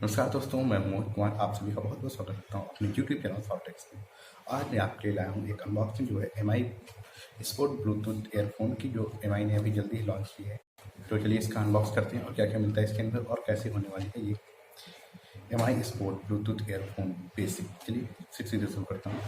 नमस्कार दोस्तों, मैं मोहित कुमार आप सभी का बहुत बहुत स्वागत करता हूँ अपने यूट्यूब चैनल सॉफ्टेक्स में। आज मैं आपके लिए लाया हूँ एक अनबॉक्सिंग जो है M I sport Bluetooth earphone की, जो एम आई ने अभी जल्दी ही लॉन्च की है। तो चलिए इसका अनबॉक्स करते हैं और क्या क्या मिलता है इसके अंदर और कैसे होने वाली है ये M I sport Bluetooth earphone basic. चलिए सीधे शुरू करता हूँ।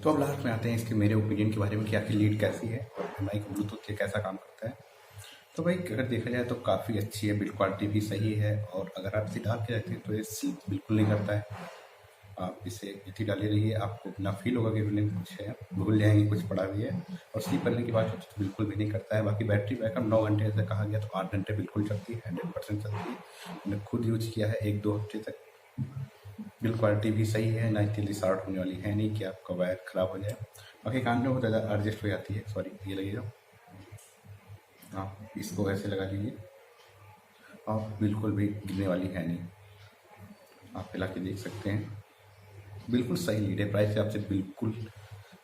तो अब लास्ट में आते हैं इसके मेरे ओपिनियन के बारे में कि आखिर लीड कैसी है और एम आई का ब्लूटूथ ये कैसा काम करता है। तो भाई अगर देखा जाए तो काफ़ी अच्छी है, बिल्ड क्वालिटी भी सही है और अगर आप इसे डाल के रखते हैं तो ये स्लिप बिल्कुल नहीं करता है। आप इसे इतनी डाले रहिए, आपको ना फील होगा कि उन्हें कुछ है, भूल जाएंगे कुछ पड़ा भी है। और स्लीप करने की बात तो बिल्कुल भी नहीं करता है। बाकी बैटरी बैकअप 9 घंटे ऐसा कहा गया तो 8 घंटे बिल्कुल चलती है, 100% चलती है। मैंने खुद यूज किया है 1-2 हफ्ते तक। बिल्ड क्वालिटी भी सही है, ना जल्दी शॉर्ट होने वाली है नहीं कि आपका वायर ख़राब हो जाए। बाकी कान में बहुत ज़्यादा एडजस्ट हो जाती है। सॉरी, ये लगेगा, आप इसको ऐसे लगा लीजिए, आप बिल्कुल भी गिरने वाली है नहीं। आप हिला के देख सकते हैं, बिल्कुल सही लीड है। प्राइस से आपसे बिल्कुल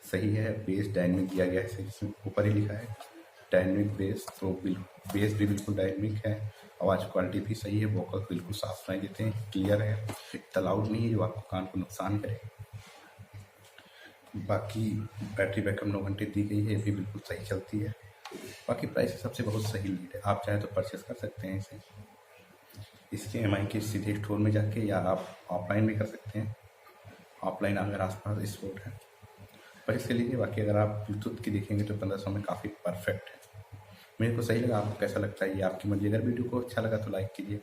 सही है। बेस डायनेमिक दिया गया है, जिसमें ऊपर ही लिखा है डायनेमिक बेस, तो बेस भी बिल्कुल डायनेमिक है। आवाज़ क्वालिटी भी सही है, वोकल बिल्कुल साफ सुनाई देते हैं, क्लियर है, इतना लाउड नहीं है जो आपको कान को नुकसान करे। बाकी बैटरी बैकअप 9 घंटे दी गई है, ये भी बिल्कुल सही चलती है। बाकी प्राइस हिसाब से बहुत सही लीड है, आप चाहे तो परचेस कर सकते हैं इसे इसके एमआई के सीधे स्टोर में जाके, या आप ऑफलाइन भी कर सकते हैं। ऑफलाइन अगर आसपास स्टोर है परचेस कर लीजिए। बाकी अगर आप ब्लूटूथ की देखेंगे तो 1500 में काफ़ी परफेक्ट है। मेरे को सही लगा, आपको कैसा लगता है ये आपकी मर्जी। अगर वीडियो को अच्छा लगा तो लाइक कीजिए,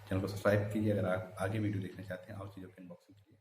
चैनल को सब्सक्राइब कीजिए। अगर आप आगे वीडियो देखना चाहते हैं और चीज़ों के अनबॉक्सिंग कीजिए।